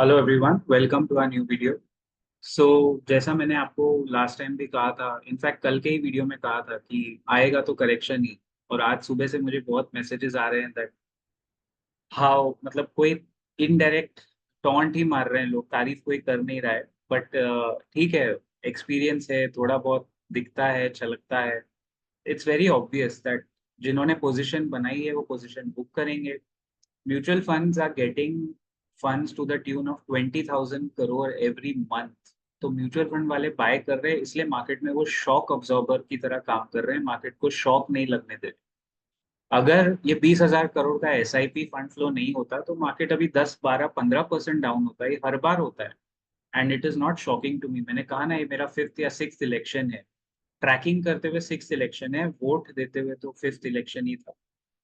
Hello everyone, welcome to our new video. So जैसा मैंने आपको लास्ट टाइम भी कहा था, इनफैक्ट कल के ही वीडियो में कहा था कि आएगा तो करेक्शन ही। और आज सुबह से मुझे बहुत मैसेजेस आ रहे हैं दैट हाउ, मतलब कोई इनडायरेक्ट टॉन्ट ही मार रहे हैं लोग, तारीफ कोई कर नहीं रहा है। बट ठीक है, एक्सपीरियंस है, थोड़ा बहुत दिखता है, छलकता है। इट्स वेरी ऑब्वियस दैट जिन्होंने पोजीशन बनाई है वो पोजीशन बुक करेंगे। Mutual funds are getting funds to the tune of 20,000 crore every month। तो म्यूचुअल फंड वाले बाय कर रहे हैं, इसलिए मार्केट में वो शॉक अब्जॉर्बर की तरह काम कर रहे हैं, मार्केट को शॉक नहीं लगने दे रहे। अगर ये 20,000 करोड़ का एसआईपी फंड फ्लो नहीं होता तो मार्केट अभी 10 12 15% डाउन होता है। ये हर बार होता है and it is not shocking to me. मैंने कहा ना, ये मेरा फिफ्थ या सिक्स्थ इलेक्शन है। ट्रैकिंग करते हुए सिक्स्थ इलेक्शन है, वोट देते हुए तो फिफ्थ इलेक्शन ही था।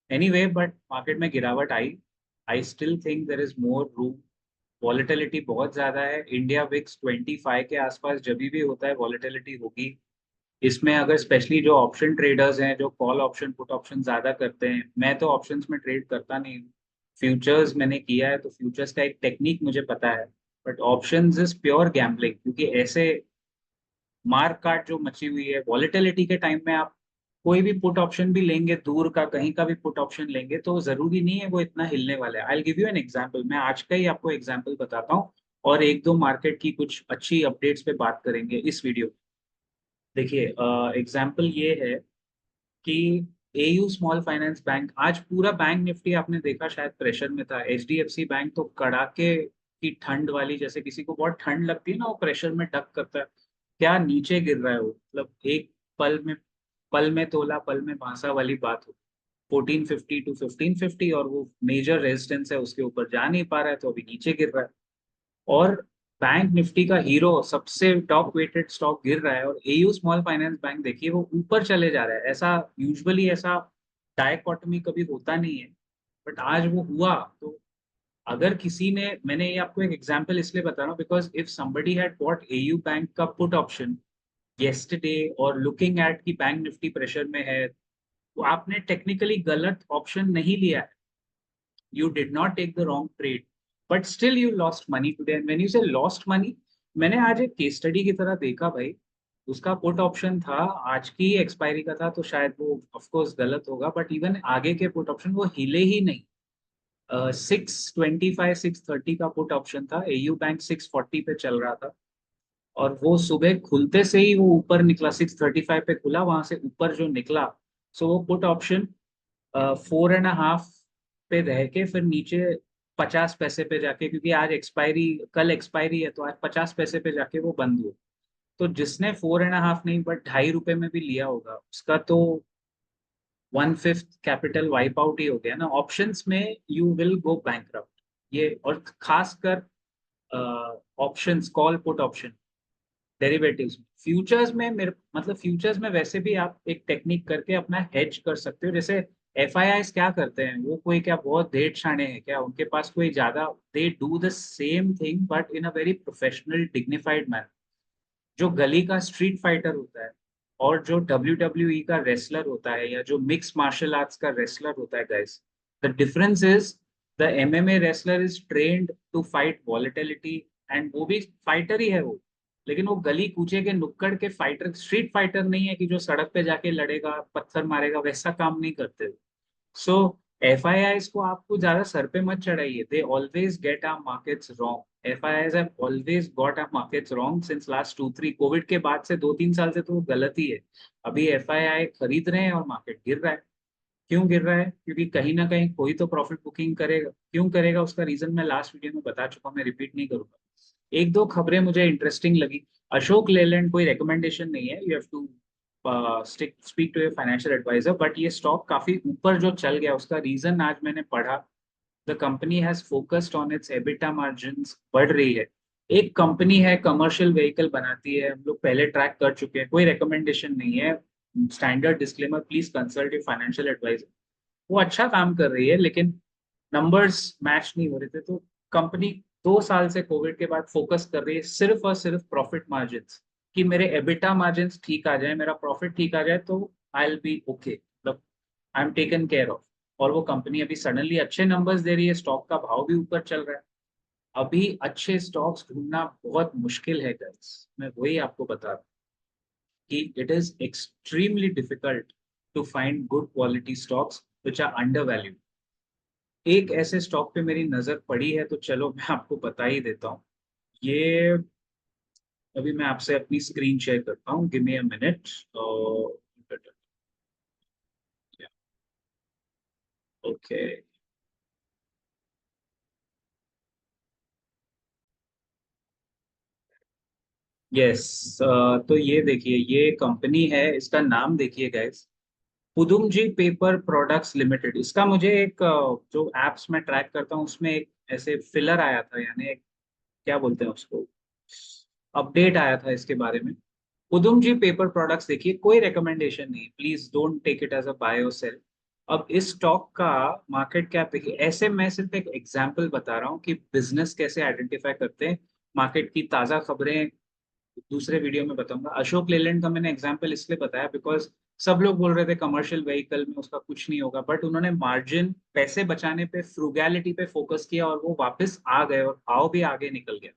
एनीवे, बट मार्केट में गिरावट आई। I still think there is more room. Volatility बहुत ज्यादा है। इंडिया विक्स 25 के आसपास जब भी होता है वॉलेटिलिटी होगी। इसमें अगर स्पेशली जो ऑप्शन ट्रेडर्स हैं, जो कॉल ऑप्शन पुट ऑप्शन ज्यादा करते हैं, मैं तो ऑप्शंस में ट्रेड करता नहीं हूँ। फ्यूचर्स मैंने किया है तो फ्यूचर्स का एक टेक्निक मुझे पता है। But options is pure gambling, क्योंकि ऐसे मार काट जो मची हुई है वॉलेटिलिटी के टाइम में, आप कोई भी पुट ऑप्शन भी लेंगे, दूर का कहीं का भी पुट ऑप्शन लेंगे, तो जरूरी नहीं है वो इतना हिलने वाला है। I give you an example, मैं आज का ही आपको एग्जांपल बताता हूँ और एक दो मार्केट की कुछ अच्छी अपडेट्स पे बात करेंगे इस वीडियो में। देखिए, एग्जांपल ये है कि एयू स्मॉल फाइनेंस बैंक, आज पूरा बैंक निफ्टी आपने देखा शायद प्रेशर में था। एचडीएफसी बैंक तो कड़ाके की ठंड वाली, जैसे किसी को बहुत ठंड लगती है ना, वो प्रेशर में डक करता है, क्या नीचे गिर रहा है वो। मतलब एक पल में तोला पल में भांसा वाली बात हो। 1450 to 1550, और वो मेजर रेजिस्टेंस है, उसके ऊपर जा नहीं पा रहा है तो अभी नीचे गिर रहा है। और बैंक निफ्टी का हीरो, सबसे टॉप वेटेड स्टॉक गिर रहा है, और एयू स्मॉल फाइनेंस बैंक देखिए वो ऊपर चले जा रहा है। ऐसा यूजुअली ऐसा डायकोटमी कभी होता नहीं है, बट आज वो हुआ। तो अगर किसी ने, मैंने ये आपको एक एग्जांपल इसलिए बता रहा हूँ because if somebody had bought AU bank का पुट ऑप्शन yesterday और लुकिंग एट की बैंक निफ्टी प्रेशर में है, तो आपने टेक्निकली गलत ऑप्शन नहीं लिया है। You did not take the wrong trade, but still you lost money today. And when you say lost money, मैंने आज एक केस स्टडी की तरह देखा भाई। उसका पुट ऑप्शन था, आज की एक्सपायरी का था, तो शायद वो ऑफ कोर्स गलत होगा, बट इवन आगे के पुट ऑप्शन वो हिले ही नहीं। 625 630 का पुट ऑप्शन था, एयू बैंक 640 पे चल रहा था, और वो सुबह खुलते से ही वो ऊपर निकला, 635 पे खुला, वहां से ऊपर जो निकला। सो वो पुट ऑप्शन 4.5 पे रह के फिर नीचे 50 पैसे पे जाके, क्योंकि आज एक्सपायरी, कल एक्सपायरी है, तो आज 50 पैसे पे जाके वो बंद हुआ। तो जिसने 4.5 नहीं बट 2.5 रुपए में भी लिया होगा, उसका तो 1/5 कैपिटल वाइप आउट ही हो गया ना। ऑप्शंस में यू विल गो बैंक। ये, और खासकर options, call put option, derivatives में, फ्यूचर्स में, मेरे मतलब फ्यूचर्स में वैसे भी आप एक टेक्निक करके अपना हेज कर सकते हो। जैसे एफ आई आईज क्या करते हैं, वो कोई क्या बहुत देर शाणे हैं क्या, उनके पास कोई ज्यादा, they do the same thing but in a very professional dignified manner. जो गली का स्ट्रीट फाइटर होता है और जो डब्ल्यू डब्ल्यू ई का रेसलर होता है, या जो मिक्स मार्शल आर्ट्स का रेसलर होता है guys, the difference is the MMA wrestler is trained to fight volatility, and वो भी फाइटर ही है वो, लेकिन वो गली कूचे के नुक्कड़ के फाइटर, स्ट्रीट फाइटर नहीं है कि जो सड़क पे जाके लड़ेगा, पत्थर मारेगा, वैसा काम नहीं करते। सो एफ आई आईज को आपको ज्यादा सर पे मत चढ़ाइए, they always get our markets wrong. FIIs have always got our markets wrong since last 2 3 COVID के बाद से 2 3 साल से तो वो गलत ही है। अभी एफ आई आई खरीद रहे हैं और मार्केट गिर रहा है। क्यों गिर रहा है? क्योंकि कहीं ना कहीं कोई तो प्रॉफिट बुकिंग करेगा। क्यों करेगा उसका रीजन मैं लास्ट वीडियो में बता चुका हूं, मैं रिपीट नहीं करूंगा। एक दो खबरें मुझे इंटरेस्टिंग लगी। अशोक लेलैंड, कोई रिकमेंडेशन नहीं है, you have to speak to your financial advisor, but ये स्टॉक काफी ऊपर जो चल गया, उसका रीजन आज मैंने पढ़ा। The company has focused on it's EBITDA margins, बढ़ रही है। एक कंपनी है, कमर्शियल व्हीकल बनाती है, हम लोग पहले ट्रैक कर चुके हैं, कोई रिकमेंडेशन नहीं है। Standard disclaimer, please consult your financial advisor. वो अच्छा काम कर रही है, लेकिन नंबर्स मैच नहीं हो रहे थे। तो कंपनी 2 साल से कोविड के बाद फोकस कर रही है सिर्फ और सिर्फ प्रॉफिट मार्जिन, कि मेरे एबिटा मार्जिन ठीक आ जाए, मेरा प्रॉफिट ठीक आ जाए, तो आई विल बी ओके, मतलब I am taken care of. और वो कंपनी अभी सडनली अच्छे नंबर्स दे रही है, स्टॉक का भाव भी ऊपर चल रहा है। अभी अच्छे स्टॉक्स ढूंढना बहुत मुश्किल है गाइस, मैं वही आपको बता रहा हूँ कि it is extremely difficult to find good quality stocks which are under value. एक ऐसे स्टॉक पे मेरी नजर पड़ी है, तो चलो मैं आपको बता ही देता हूँ। ये अभी मैं आपसे अपनी स्क्रीन शेयर करता हूँ, give me a minute. Okay, yes. तो ये देखिए, ये कंपनी है, इसका नाम देखिए गाइस, पुदुमजी पेपर प्रोडक्ट्स लिमिटेड। इसका मुझे एक जो एप्स में ट्रैक करता हूँ उसमें एक ऐसे फिलर आया था, यानी एक, क्या बोलते हैं उसको, अपडेट आया था इसके बारे में। उदुम जी पेपर प्रोडक्ट्स देखिए, कोई रिकमेंडेशन नहीं, please don't take it as a buy और सेल। अब इस स्टॉक का मार्केट कैप देखिए, ऐसे मैं सिर्फ एक एग्जांपल बता रहा हूँ कि बिजनेस कैसे आइडेंटिफाई करते हैं। मार्केट की ताजा खबरें दूसरे वीडियो में बताऊंगा। अशोक लेलैंड का मैंने एग्जांपल इसलिए बताया बिकॉज सब लोग बोल रहे थे कमर्शियल व्हीकल में उसका कुछ नहीं होगा, बट उन्होंने मार्जिन, पैसे बचाने पे, फ्रूगैलिटी पे फोकस किया और वो वापस आ गए और भाव भी आगे निकल गया।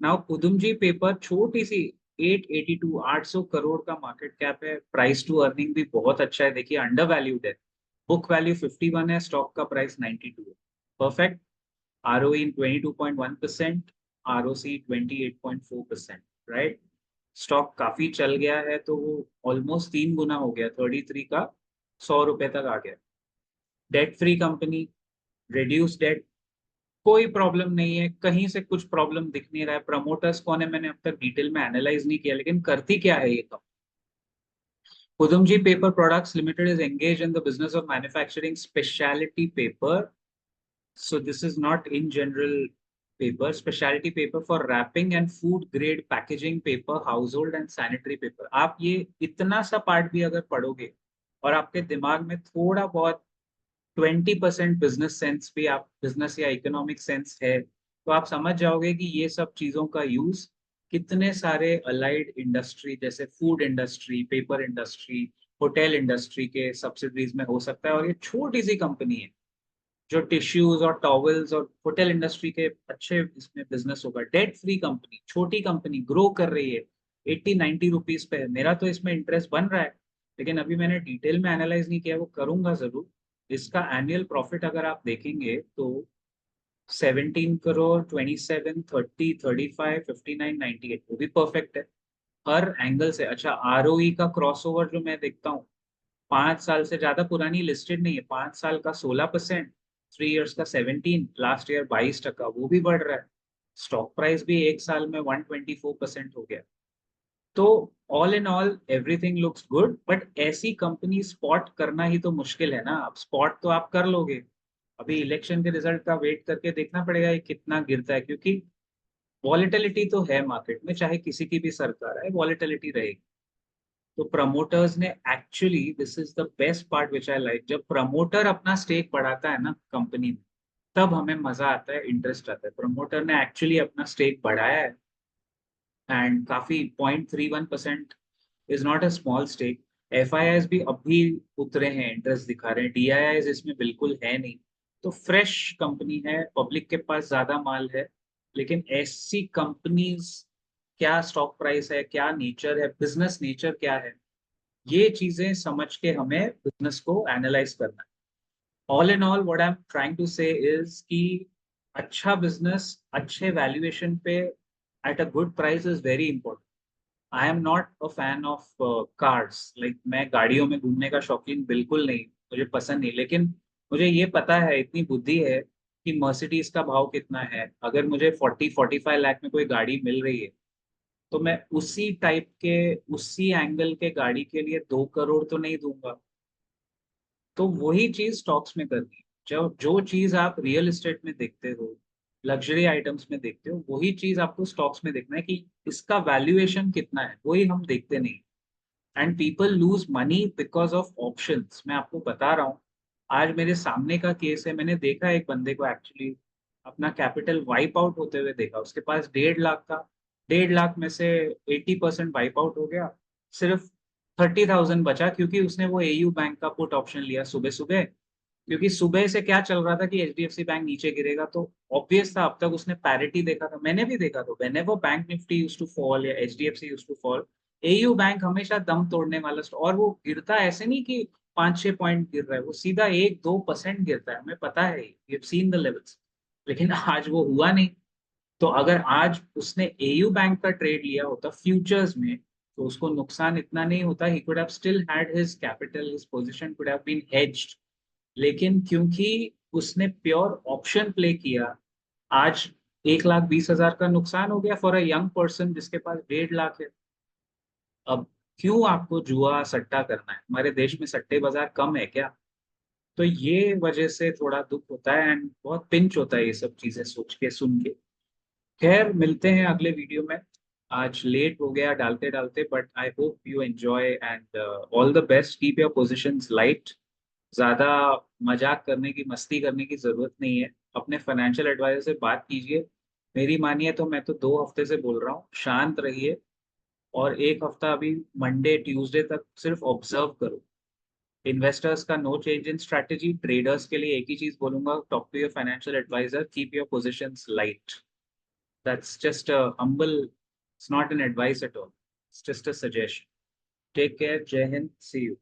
नाउ कुदुमजी पेपर छोटी सी 882, 800 करोड़ का मार्केट कैप है, प्राइस टू अर्निंग भी बहुत अच्छा है, देखिए अंडर वैल्यूड है। बुक वैल्यू 51 है, स्टॉक का प्राइस 92 है। Perfect. ROE 22.1%, ROC 28.4%। Right. Stock काफी चल गया है, तो वो ऑलमोस्ट 3 गुना हो गया, 33 का 100 रुपए तक आ गया। Debt free company, reduce debt, कोई प्रॉब्लम नहीं है, कहीं से कुछ प्रॉब्लम दिख नहीं रहा है। प्रमोटर्स कौन है मैंने अब तक डिटेल में एनालाइज नहीं किया, लेकिन करती क्या है ये company. Kudumji Paper Products Limited is engaged in the business of manufacturing specialty paper. So this is not in general paper, specialty paper for wrapping and food grade packaging paper, household and sanitary paper. आप ये इतना सा part भी अगर पढ़ोगे और आपके दिमाग में थोड़ा बहुत 20% बिजनेस सेंस भी, आप बिजनेस या इकोनॉमिक सेंस है, तो आप समझ जाओगे कि ये सब चीजों का यूज कितने सारे अलाइड इंडस्ट्री जैसे food industry, paper industry, hotel industry के सब्सिडरीज में हो सकता है। और ये छोटी सी कंपनी है जो टिश्यूज और टॉवल्स और होटल इंडस्ट्री के अच्छे इसमें बिजनेस होगा। डेट फ्री कंपनी, छोटी कंपनी, ग्रो कर रही है, 80-90 रुपीज पे है। मेरा तो इसमें इंटरेस्ट बन रहा है, लेकिन अभी मैंने डिटेल में एनालाइज नहीं किया, वो करूंगा जरूर। इसका एनुअल प्रॉफिट अगर आप देखेंगे तो 17 करोड़, 27, 30, 35, 59, 98, वो भी परफेक्ट है हर एंगल से। अच्छा, ROE का क्रॉसओवर जो मैं देखता हूँ, 5 साल से ज्यादा पुरानी लिस्टेड नहीं है, 5 साल का 16%, 3 इयर्स का 17, लास्ट ईयर 22%, वो भी बढ़ रहा है। स्टॉक प्राइस भी एक साल में 124% हो गया। तो all in all everything looks good, but ऐसी कंपनी स्पॉट करना ही तो मुश्किल है ना। अब स्पॉट तो आप कर लोगे, अभी इलेक्शन के रिजल्ट का वेट करके देखना पड़ेगा ये कितना गिरता है, क्योंकि वॉलेटिलिटी तो है मार्केट में, चाहे किसी की भी सरकार है, वॉलेटिलिटी रहेगी। तो प्रमोटर्स ने actually, this is the best part which I like, जब प्रमोटर अपना स्टेक बढ़ाता है ना कंपनी में, तब हमें मजा आता है, इंटरेस्ट आता है। प्रमोटर ने एक्चुअली अपना स्टेक बढ़ाया है, एंड काफी 0.31% is not a small stake. FIIs भी अभी उतरे हैं, इंटरेस्ट दिखा रहे हैं, DIIs इसमें बिल्कुल है नहीं। तो फ्रेश कंपनी है, पब्लिक के पास ज्यादा माल है, लेकिन ऐसी कंपनीज, क्या स्टॉक प्राइस है, क्या नेचर है, बिजनेस नेचर क्या है, ये चीजें समझ के हमें बिजनेस को एनालाइज करना है। All in all what I am trying to say is कि अच्छा बिजनेस अच्छे वैल्यूएशन पे at a good price is very important. I am not a fan of cars, like मैं गाड़ियों में घूमने का शौकीन बिल्कुल नहीं, मुझे पसंद नहीं, लेकिन मुझे ये पता है, इतनी बुद्धि है कि मर्सिडीज का भाव कितना है। अगर मुझे 40-45 लाख में कोई गाड़ी मिल रही है, तो मैं उसी टाइप के, उसी एंगल के गाड़ी के लिए 2 करोड़ तो नहीं दूंगा। तो वही चीज स्टॉक्स में करनी है। जो जो चीज आप रियल एस्टेट में देखते हो, लग्जरी आइटम्स में देखते हो, वही चीज आपको स्टॉक्स में देखना है कि इसका वैल्यूएशन कितना है, वही हम देखते नहीं। And people lose money because of options. मैं आपको बता रहा हूँ, आज मेरे सामने का केस है, मैंने देखा एक बंदे को एक्चुअली अपना कैपिटल वाइप आउट होते हुए देखा। उसके पास 1.5 लाख था, 1.5 लाख में से 80% वाइप आउट हो गया, सिर्फ 30,000 बचा, क्योंकि उसने वो AU बैंक का पुट ऑप्शन लिया सुबह सुबह, क्योंकि सुबह से क्या चल रहा था कि एचडीएफसी बैंक नीचे गिरेगा, तो ऑब्वियस था, अब तक उसने पैरिटी देखा था, मैंने भी देखा था, whenever bank Nifty used to fall या HDFC used to fall, AU bank हमेशा दम तोड़ने वाला और वो गिरता ऐसे नहीं कि 5-6 पॉइंट गिर रहा है, वो सीधा 1-2% गिरता है, हमें पता है, we have seen the levels. लेकिन आज वो हुआ नहीं। तो अगर आज उसने एयू बैंक का ट्रेड लिया होता फ्यूचर्स में, तो उसको नुकसान इतना नहीं होता, he could have still had his capital, his position could have been hedged. लेकिन क्योंकि उसने प्योर ऑप्शन प्ले किया, आज 1,20,000 का नुकसान हो गया फॉर अ यंग पर्सन जिसके पास 1.5 लाख है। अब क्यों आपको जुआ सट्टा करना है? हमारे देश में सट्टे बाजार कम है क्या? तो ये वजह से थोड़ा दुख होता है एंड बहुत पिंच होता है ये सब चीजें सोच के सुन के। खैर, मिलते हैं अगले वीडियो में। आज लेट हो गया डालते डालते, but I hope you enjoy and all the best, keep your positions light. ज्यादा मजाक करने की, मस्ती करने की जरूरत नहीं है। अपने फाइनेंशियल एडवाइजर से बात कीजिए। मेरी मानिए तो मैं तो 2 हफ्ते से बोल रहा हूँ, शांत रहिए, और एक हफ्ता अभी मंडे ट्यूसडे तक सिर्फ ऑब्जर्व करो। इन्वेस्टर्स का no change in strategy, traders के लिए एक ही चीज बोलूंगा, talk to your financial advisor, keep your positions light. That's just a humble, it's not an advice at all. It's just a suggestion. Take care. Jai Hind. See you.